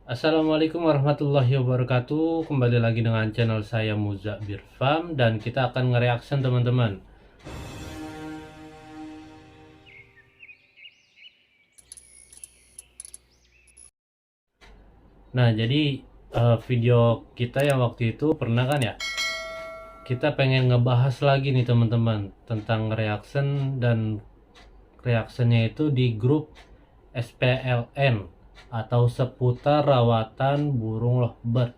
Assalamualaikum warahmatullahi wabarakatuh. Kembali lagi dengan channel saya Muzakbir Farm dan kita akan nge-reaction teman-teman. Nah, jadi video kita yang waktu itu pernah kan ya? Kita pengen ngebahas lagi nih teman-teman tentang reaction, dan reactionnya itu di grup SPLN atau seputar rawatan burung lovebird.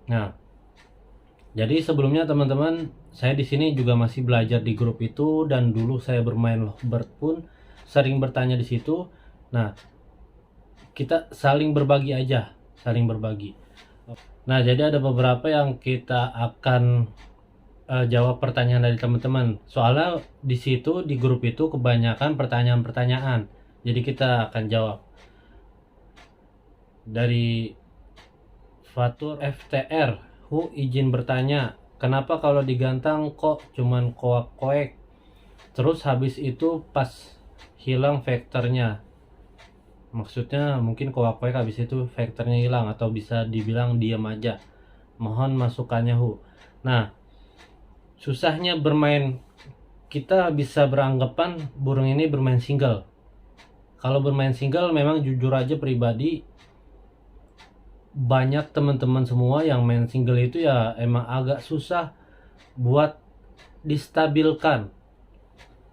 Nah, jadi sebelumnya teman-teman, saya di sini juga masih belajar di grup itu, dan dulu saya bermain lovebird pun sering bertanya di situ. Nah, kita saling berbagi aja, saling berbagi. Nah, jadi ada beberapa yang kita akan jawab pertanyaan dari teman-teman. Soalnya di situ di grup itu kebanyakan pertanyaan-pertanyaan. Jadi kita akan jawab. Dari Fatur FTR, izin bertanya, kenapa kalau digantang kok cuman koak-koek? Terus habis itu pas hilang vektornya. Maksudnya mungkin koak-koek habis itu vektornya hilang, atau bisa dibilang diam aja. Mohon masukannya, Nah, susahnya bermain, kita bisa beranggapan burung ini bermain single. Kalau bermain single memang jujur aja pribadi, banyak teman-teman semua yang main single itu ya emang agak susah buat distabilkan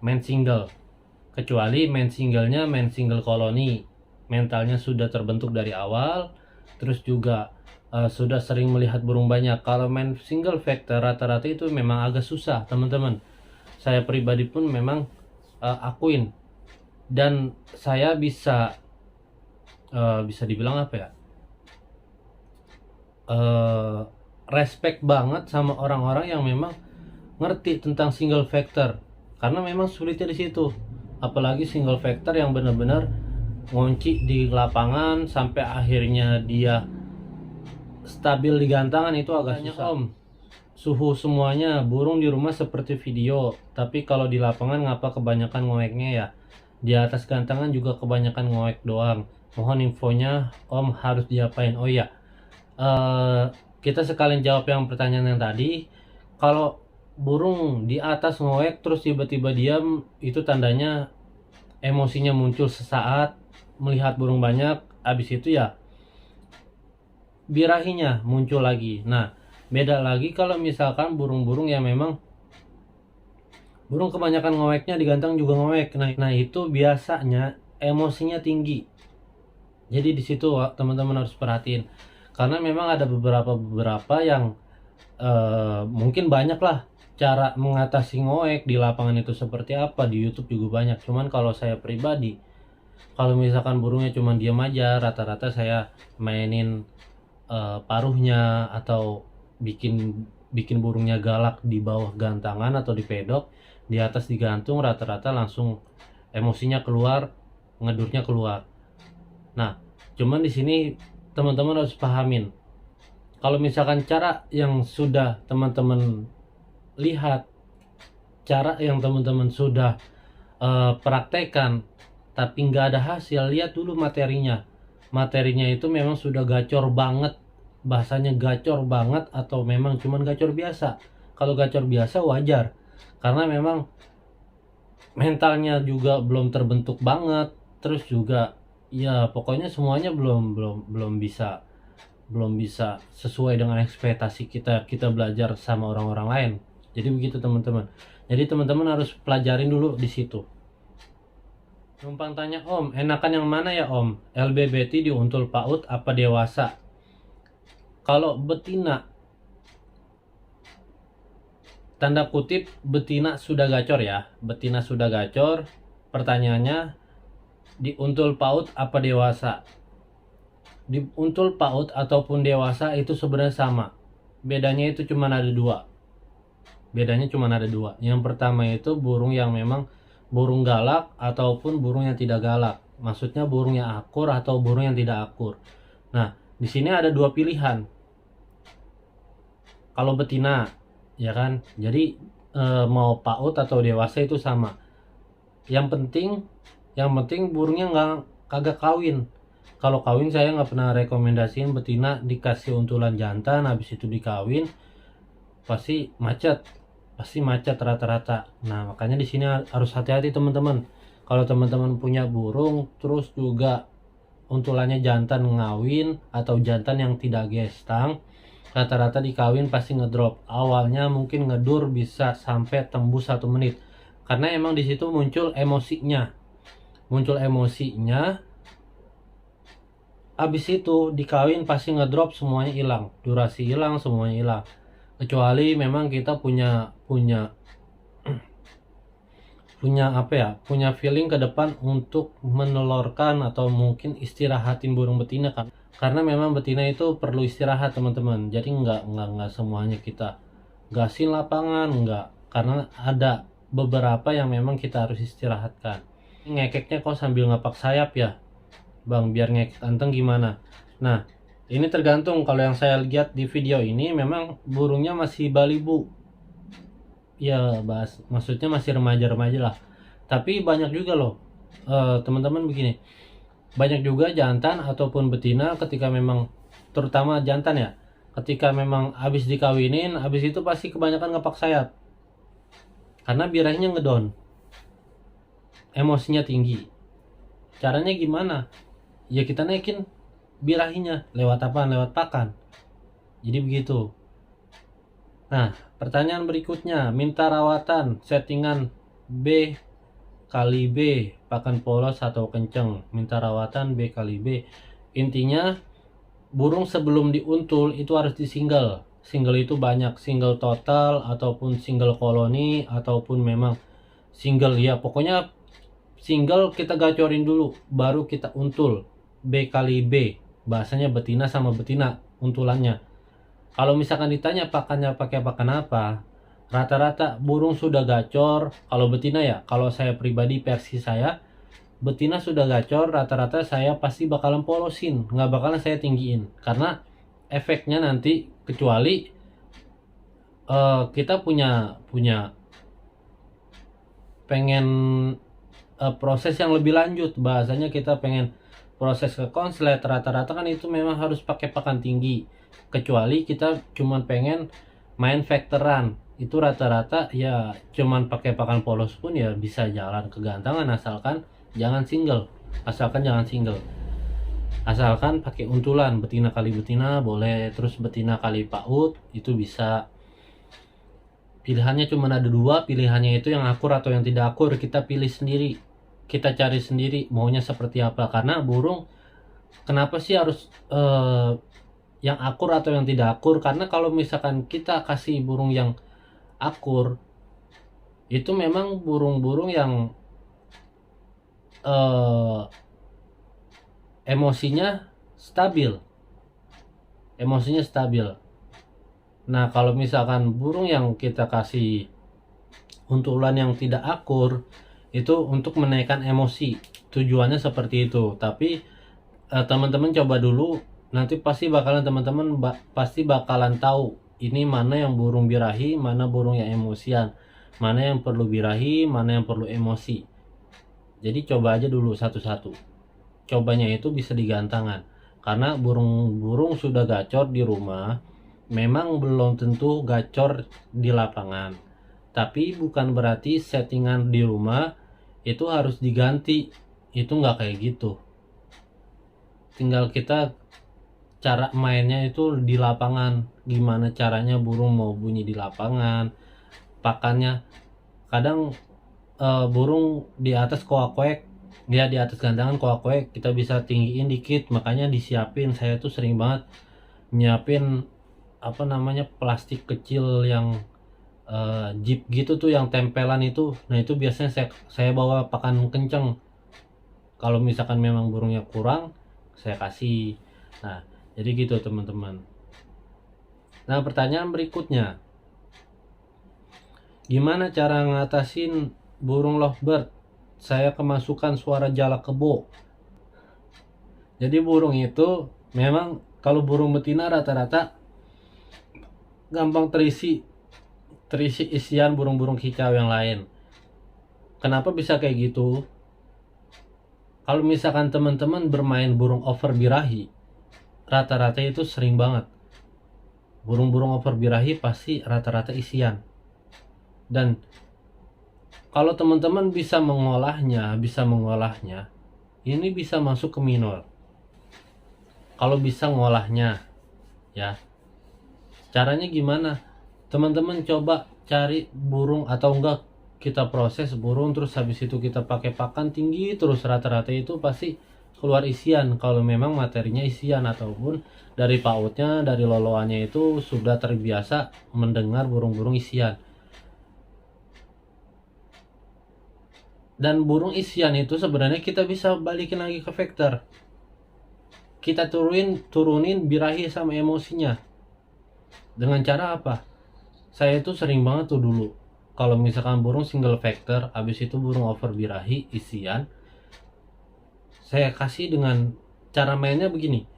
main single, kecuali main singlenya main single koloni, mentalnya sudah terbentuk dari awal, terus juga sudah sering melihat burung banyak. Kalau main single vector rata-rata itu memang agak susah teman-teman. Saya pribadi pun memang akuin, dan saya bisa dibilang apa ya, respect banget sama orang-orang yang memang ngerti tentang single factor, karena memang sulitnya di situ. Apalagi single factor yang benar-benar ngunci di lapangan sampai akhirnya dia stabil di gantangan, itu agak susah. Om, suhu semuanya burung di rumah seperti video, tapi kalau di lapangan ngapa kebanyakan ngoeknya ya? Di atas gantangan juga kebanyakan ngoek doang. Mohon infonya Om, harus diapain? Oh iya, eh, kita sekalian jawab yang pertanyaan yang tadi. Kalau burung di atas ngoek terus tiba-tiba diam, itu tandanya emosinya muncul sesaat melihat burung banyak, habis itu ya birahinya muncul lagi. Nah, beda lagi kalau misalkan burung-burung yang memang burung kebanyakan ngoeknya digantang juga ngoek. Nah, itu biasanya emosinya tinggi. Jadi di situ teman-teman harus perhatiin, karena memang ada beberapa yang mungkin banyak lah cara mengatasi ngoek di lapangan itu seperti apa, di YouTube juga banyak. Cuman kalau saya pribadi, kalau misalkan burungnya cuma diam aja, rata-rata saya mainin paruhnya, atau bikin bikin burungnya galak di bawah gantangan atau di pedok, di atas digantung, rata-rata langsung emosinya keluar, ngedurnya keluar. Nah, cuman di sini teman-teman harus pahamin, kalau misalkan cara yang sudah teman-teman lihat, cara yang teman-teman sudah praktekkan tapi nggak ada hasil, lihat dulu materinya. Materinya itu memang sudah gacor banget, bahasanya gacor banget, atau memang cuman gacor biasa. Kalau gacor biasa wajar, karena memang mentalnya juga belum terbentuk banget, terus juga ya pokoknya semuanya belum bisa sesuai dengan ekspektasi kita kita belajar sama orang-orang lain. Jadi begitu teman-teman. Jadi teman-teman harus pelajarin dulu di situ. Numpang tanya, Om, enakan yang mana ya Om? LBBT di untul PAUD apa dewasa? Kalau betina, tanda kutip betina sudah gacor ya. Betina sudah gacor. Pertanyaannya, di untul PAUD apa dewasa? Di untul PAUD ataupun dewasa itu sebenarnya sama. Bedanya itu cuma ada dua. Yang pertama itu burung yang memang burung galak ataupun burung yang tidak galak. Maksudnya burung yang akur atau burung yang tidak akur. Nah, di sini ada dua pilihan. Kalau betina, ya kan? Jadi mau PAUD atau dewasa itu sama. Yang penting burungnya nggak kagak kawin. Kalau kawin saya nggak pernah rekomendasiin betina dikasih untulan jantan habis itu dikawin, pasti macet, rata-rata. Nah makanya di sini harus hati-hati teman-teman. Kalau teman-teman punya burung terus juga untulannya jantan ngawin atau jantan yang tidak gestang, rata-rata dikawin pasti ngedrop. Awalnya mungkin ngedur bisa sampai tembus 1 menit, karena emang di situ muncul emosinya. Habis itu dikawin pasti ngedrop, semuanya hilang, durasi hilang, semuanya hilang. Kecuali memang kita punya punya feeling ke depan untuk menelurkan atau mungkin istirahatin burung betina kan. Karena memang betina itu perlu istirahat teman-teman. Jadi nggak semuanya kita gasin lapangan, nggak. Karena ada beberapa yang memang kita harus istirahatkan. Ngekeknya kok sambil ngapak sayap ya Bang, biar ngekek anteng gimana? Nah, ini tergantung. Kalau yang saya lihat di video ini memang burungnya masih balibu. Ya, maksudnya masih remaja-remaja lah. Tapi banyak juga loh, teman-teman begini. Banyak juga jantan ataupun betina ketika memang, terutama jantan ya, ketika memang habis dikawinin, habis itu pasti kebanyakan ngepak sayap. Karena birahinya ngedon. Emosinya tinggi. Caranya gimana? Ya kita naikin birahinya lewat apa? Lewat pakan. Jadi begitu. Nah, pertanyaan berikutnya, minta rawatan settingan B kali B, pakan polos atau kenceng. Minta rawatan B kali B. Intinya burung sebelum diuntul itu harus disingle. Single itu banyak, single total ataupun single koloni ataupun memang single, ya pokoknya single kita gacorin dulu baru kita untul. B kali B, bahasanya betina sama betina untulannya. Kalau misalkan ditanya pakannya pakai pakan apa, rata-rata burung sudah gacor. Kalau betina ya, kalau saya pribadi versi saya, betina sudah gacor, rata-rata saya pasti bakalan polosin, nggak bakalan saya tinggiin. Karena efeknya nanti, kecuali kita punya pengen proses yang lebih lanjut, bahasanya kita pengen proses ke konslet, rata-rata kan itu memang harus pakai pakan tinggi. Kecuali kita cuman pengen main vektoran, itu rata-rata ya cuman pakai pakan polos pun ya bisa jalan kegantangan, asalkan jangan single. Asalkan pakai untulan, betina kali betina boleh, terus betina kali paut itu bisa. Pilihannya cuma ada 2, pilihannya itu yang akur atau yang tidak akur. Kita pilih sendiri, kita cari sendiri maunya seperti apa. Karena burung kenapa sih harus yang akur atau yang tidak akur? Karena kalau misalkan kita kasih burung yang akur, itu memang burung-burung yang emosinya stabil. Nah kalau misalkan burung yang kita kasih untulan yang tidak akur, itu untuk menaikkan emosi, tujuannya seperti itu. Tapi teman-teman coba dulu, nanti pasti bakalan tahu ini mana yang burung birahi, mana burung yang emosian, mana yang perlu birahi, mana yang perlu emosi. Jadi coba aja dulu satu-satu. Cobanya itu bisa digantangan, karena burung-burung sudah gacor di rumah memang belum tentu gacor di lapangan. Tapi bukan berarti settingan di rumah itu harus diganti. Itu nggak kayak gitu. Tinggal kita cara mainnya itu di lapangan. Gimana caranya burung mau bunyi di lapangan. Pakannya kadang burung di atas koak-koek, ya di atas gantangan koak-koek kita bisa tinggiin dikit. Makanya disiapin, saya tuh sering banget nyiapin plastik kecil yang jeep gitu tuh, yang tempelan itu. Nah itu biasanya saya bawa pakan kenceng. Kalau misalkan memang burungnya kurang, saya kasih. Nah jadi gitu teman-teman. Nah pertanyaan berikutnya, gimana cara ngatasin burung lovebird saya kemasukan suara jala kebo? Jadi burung itu memang kalau burung betina rata-rata gampang terisi isian burung-burung kicau yang lain. Kenapa bisa kayak gitu? Kalau misalkan teman-teman bermain burung over birahi, rata-rata itu sering banget burung-burung over birahi pasti rata-rata isian. Dan kalau teman-teman bisa mengolahnya, ini bisa masuk ke minor. Kalau bisa ngolahnya, ya. Caranya gimana? Teman-teman coba cari burung, atau enggak kita proses burung, terus habis itu kita pakai pakan tinggi terus, rata-rata itu pasti keluar isian kalau memang materinya isian, ataupun dari pautnya, dari loloannya itu sudah terbiasa mendengar burung-burung isian. Dan burung isian itu sebenarnya kita bisa balikin lagi ke vektor. Kita turunin birahi sama emosinya. Dengan cara apa? Saya itu sering banget tuh dulu, kalau misalkan burung single vector, habis itu burung over birahi isian, saya kasih dengan cara mainnya begini: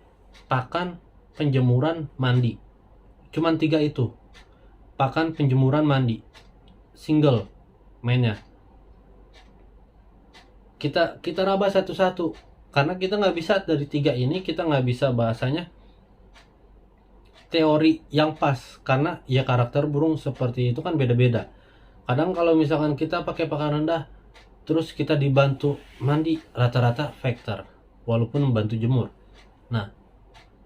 pakan, penjemuran, mandi. Cuman 3 itu. Pakan, penjemuran, mandi. Single mainnya. Kita raba satu-satu, karena kita nggak bisa dari 3 ini, kita nggak bisa bahasanya teori yang pas, karena ya karakter burung seperti itu kan beda-beda. Kadang kalau misalkan kita pakai pakan rendah terus kita dibantu mandi, rata-rata vektor walaupun membantu jemur. Nah,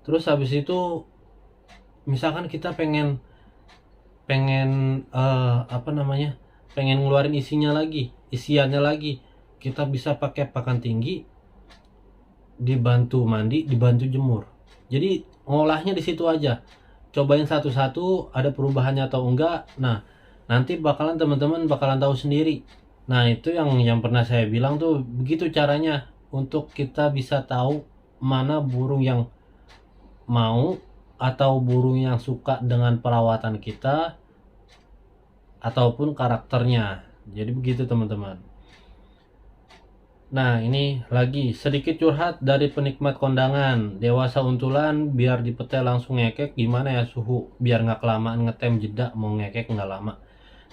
terus habis itu misalkan kita pengen pengen ngeluarin isiannya lagi, kita bisa pakai pakan tinggi, dibantu mandi, dibantu jemur. Jadi ngolahnya di situ aja. Cobain satu-satu, ada perubahannya atau enggak. Nah, nanti teman-teman bakalan tahu sendiri. Nah, itu yang pernah saya bilang tuh, begitu caranya untuk kita bisa tahu mana burung yang mau atau burung yang suka dengan perawatan kita ataupun karakternya. Jadi begitu teman-teman. Nah, ini lagi sedikit curhat dari penikmat kondangan. Dewasa untulan biar dipetel langsung ngekek, gimana ya suhu biar nggak kelamaan ngetem, jeda mau ngekek nggak lama.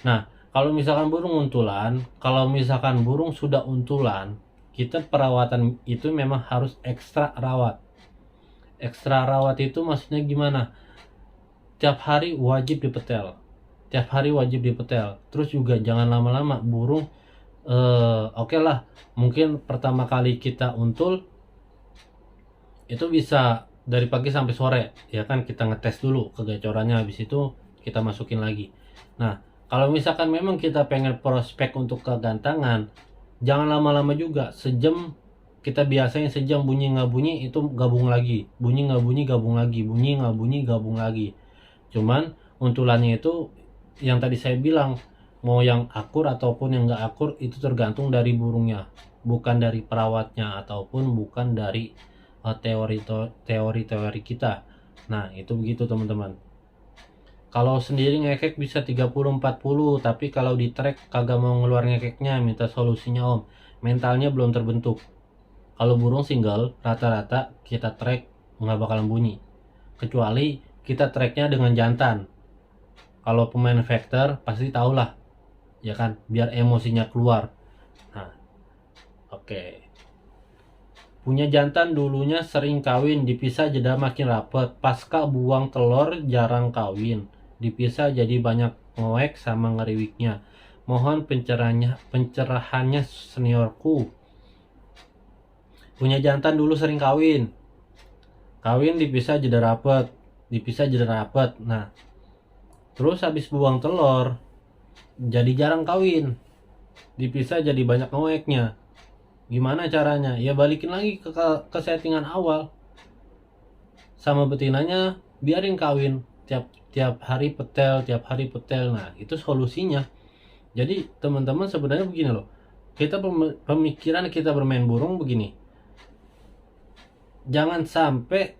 Nah, kalau misalkan burung untulan, kalau misalkan burung sudah untulan, kita perawatan itu memang harus ekstra rawat. Ekstra rawat itu maksudnya gimana? Tiap hari wajib dipetel. Terus juga jangan lama-lama burung. Oke lah, mungkin pertama kali kita untul itu bisa dari pagi sampai sore, ya kan, kita ngetes dulu kegacorannya, habis itu kita masukin lagi. Nah, kalau misalkan memang kita pengen prospek untuk kegantangan, jangan lama-lama juga, sejam. Kita biasanya sejam, bunyi nggak bunyi itu gabung lagi, bunyi nggak bunyi gabung lagi, bunyi nggak bunyi gabung lagi. Cuman untulannya itu yang tadi saya bilang, mau yang akur ataupun yang nggak akur itu tergantung dari burungnya, bukan dari perawatnya ataupun bukan dari teori kita. Nah, itu begitu teman-teman. Kalau sendiri ngekek bisa 30-40, tapi kalau di track kagak mau ngeluar ngekeknya, minta solusinya om, mentalnya belum terbentuk. Kalau burung single, rata-rata kita track nggak bakalan bunyi, kecuali kita tracknya dengan jantan. Kalau pemain vektor pasti tahulah, ya kan, biar emosinya keluar. Nah, oke. Punya jantan dulunya sering kawin, dipisah jeda makin rapet, pasca buang telur jarang kawin, dipisah jadi banyak ngoek sama ngeriwiknya. Mohon pencerahannya seniorku. Punya jantan dulu sering kawin dipisah jeda rapet. Nah, terus habis buang telur jadi jarang kawin, dipisah jadi banyak ngoeknya. Gimana caranya? Ya balikin lagi ke settingan awal. Sama betinanya biarin kawin, tiap hari petel. Nah, itu solusinya. Jadi teman-teman sebenarnya begini loh. Pemikiran kita bermain burung begini. Jangan sampai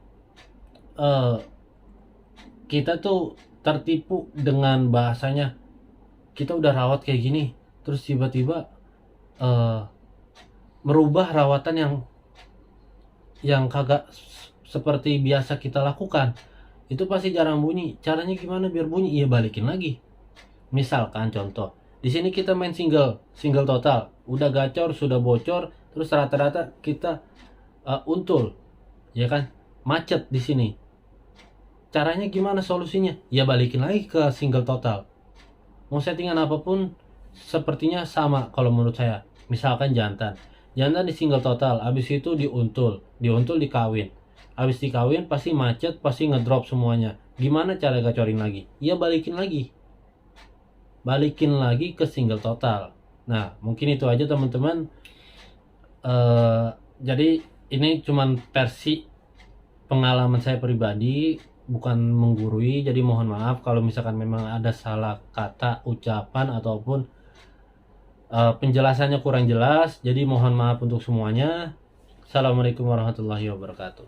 kita tuh tertipu dengan bahasanya, kita udah rawat kayak gini terus tiba-tiba merubah rawatan yang kagak seperti biasa kita lakukan. Itu pasti jarang bunyi. Caranya gimana biar bunyi? Iya, balikin lagi. Misalkan contoh, di sini kita main single total, udah gacor, sudah bocor, terus rata-rata kita untul, ya kan, macet di sini. Caranya gimana solusinya? Ya balikin lagi ke single total. Mau settingan apapun sepertinya sama kalau menurut saya. Misalkan jantan di single total, habis itu diuntul dikawin, habis dikawin pasti macet, pasti ngedrop semuanya. Gimana cara gacorin lagi? Ya balikin lagi ke single total. Nah mungkin itu aja teman-teman. Jadi ini cuman versi pengalaman saya pribadi, bukan menggurui. Jadi mohon maaf kalau misalkan memang ada salah kata, ucapan, ataupun penjelasannya kurang jelas. Jadi mohon maaf untuk semuanya. Assalamualaikum warahmatullahi wabarakatuh.